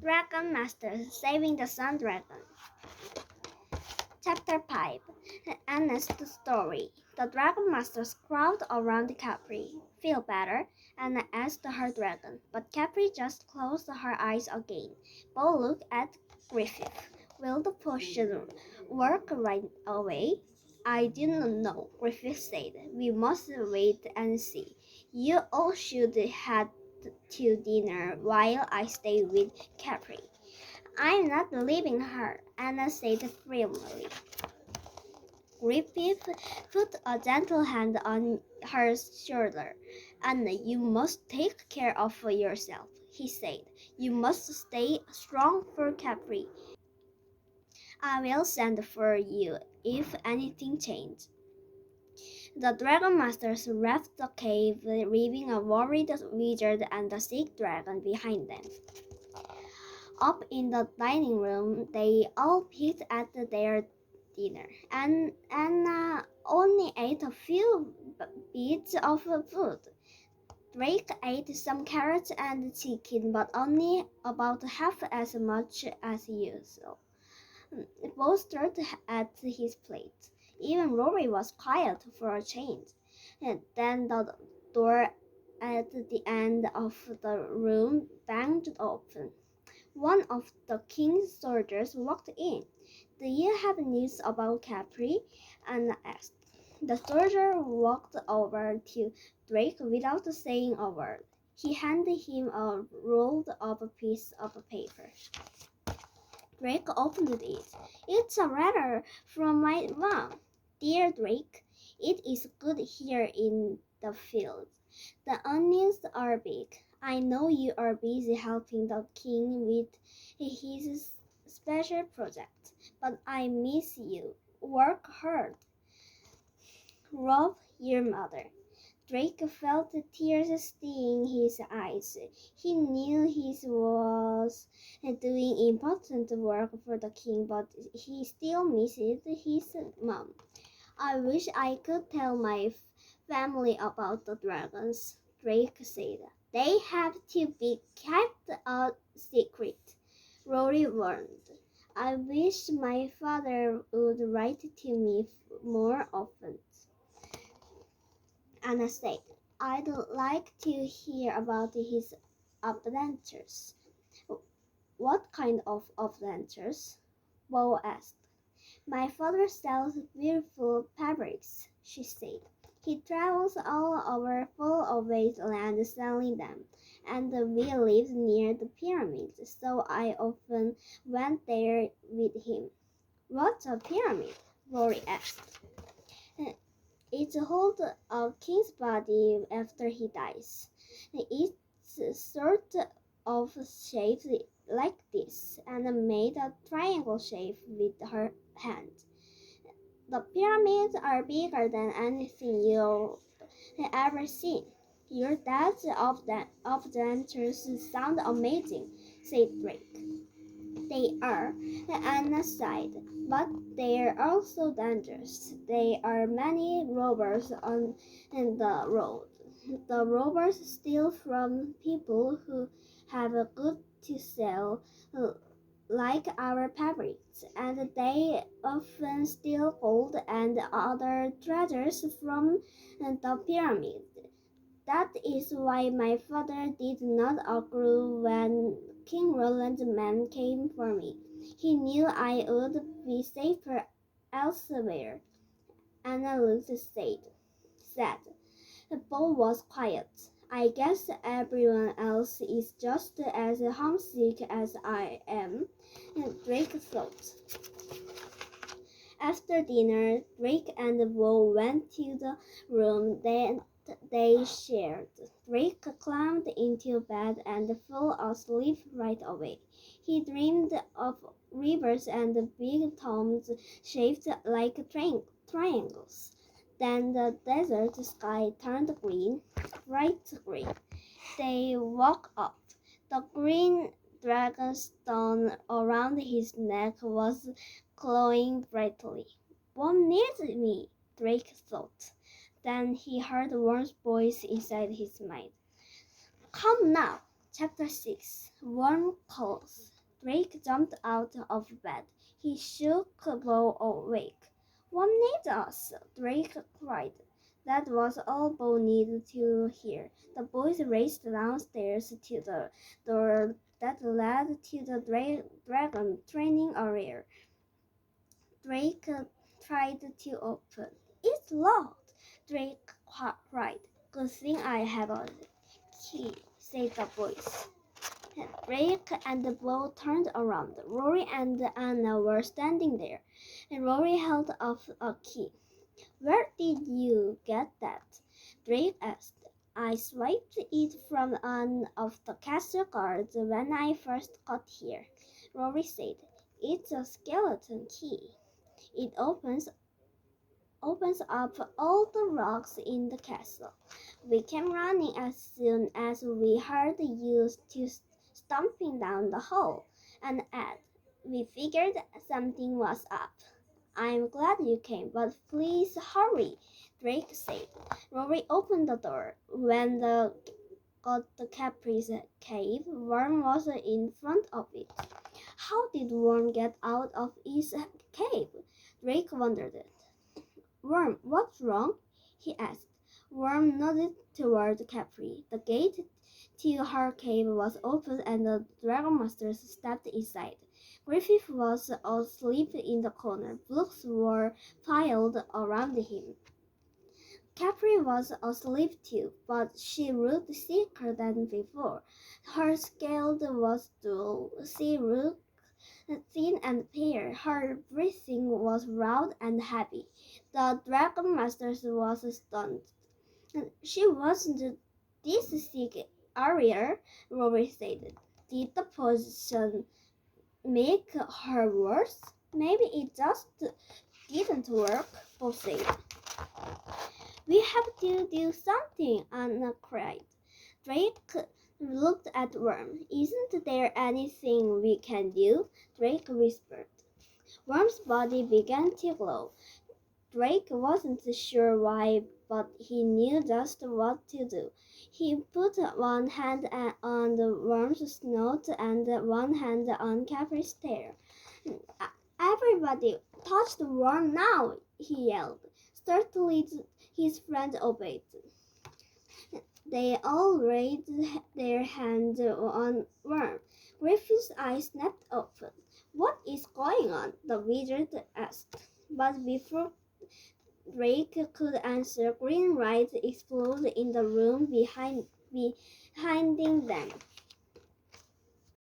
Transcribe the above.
Dragon Master Saving the Sun Dragon. Chapter 5 Ernest's Story. The Dragon Masters crowd around Capri. Feel better? Anna asked her dragon, but Capri just closed her eyes again. Bo looked at Griffith. Will the potion work right away? I didn't know, Griffith said. We must wait and see. You all should head to dinner while I stay with Capri. I'm not leaving her, Anna said firmly. Griffith put a gentle hand on her shoulder. Anna, you must take care of yourself, he said. You must stay strong for Capri. I will send for you if anything changes. The Dragon Masters left the cave, leaving a worried wizard and a sick dragon behind them. Up in the dining room, they all picked at their dinner, and Anna only ate a few bits of food. Drake ate some carrots and chicken, but only about half as much as usual. Bo stared at his plate. Even Rory was quiet for a change. And then the door at the end of the room banged open. One of the king's soldiers walked in. Do you have news about Capri? Anna asked. The soldier walked over to Drake without saying a word. He handed him a rolled up piece of paper. Drake opened it. It's a letter from my mom. Dear Drake, it is good here in the field. The onions are big. I know you are busy helping the king with his special project, but I miss you. Work hard. Love, your mother. Drake felt the tears sting his eyes. He knew he was doing important work for the king, but he still missed his mom. I wish I could tell my family about the dragons, Drake said. They have to be kept a secret, Rory warned. I wish my father would write to me more often, Anna said. I'd like to hear about his adventures. What kind of adventures? Bo asked. My father sells beautiful fabrics, she said. He travels all over full of wasteland selling them, and we live near the pyramids, so I often went there with him. What's a pyramid? Rory asked. It holds a king's body after he dies. It's sort of shaped like this, and made a triangle shape with her hand. The pyramids are bigger than anything you've ever seen. Your dad's adventures sound amazing, said Drake. They are, Anna sighed, but they're also dangerous. There are many robbers on the road. The robbers steal from people who have good to sell, like our fabrics, and they often steal gold and other treasures from the pyramid. That is why my father did not agree when King Roland's men came for me. He knew I would be safer elsewhere. Anna looked sad. Bo was quiet. I guess everyone else is just as homesick as I am, Drake thought. After dinner, Drake and Bo went to the room they shared. Drake climbed into bed and fell asleep right away. He dreamed of rivers and big tombs shaped like triangles. Then the desert sky turned green, bright green. They woke up. The green dragonstone around his neck was glowing brightly. One needs me, Drake thought. Then he heard Warren's voice inside his mind. Come now, Chapter 6. Warm Calls. Drake jumped out of bed. He shook Bo awake. "Mom needs us," Drake cried. That was all Bo needed to hear. The boys raced downstairs to the door that led to the dragon training area. Drake tried to open. "It's locked," Drake cried. "Good thing I have a key," said the boys. Drake and Bo turned around. Rory and Anna were standing there, and Rory held up a key. "Where did you get that?" Drake asked. "I swiped it from one of the castle guards when I first got here," Rory said. "It's a skeleton key. It opens up all the locks in the castle. We came running as soon as we heard you stomping down the hall, and we figured something was up. I'm glad you came, but please hurry," Drake said. Rory opened the door. When they got to Capri's cave, Worm was in front of it. "How did Worm get out of his cave?" Drake wondered. "Worm, what's wrong?" he asked. Worm nodded toward Capri. The gate to her cave was open and the Dragon Master stepped inside. Griffith was asleep in the corner. Books were piled around him. Capri was asleep too, but she looked sicker than before. Her scalp was dull. She looked thin and pale. Her breathing was loud and heavy. The Dragon Master was stunned. "She wasn't this sick earlier," Rory said. "Did the poison make her worse?" "Maybe it just didn't work," Bob said. "We have to do something," Anna cried. Drake looked at Worm. "Isn't there anything we can do?" Drake whispered. Worm's body began to glow. Drake wasn't sure why, but he knew just what to do. He put one hand on the worm's snout and one hand on Capri's tail. "Everybody, touch the worm now!" he yelled. Startled, his friends obeyed. They all raised their hands on Worm. Griffith's eyes snapped open. "What is going on?" the wizard asked. But before Drake could answer, green light exploded in the room behind them.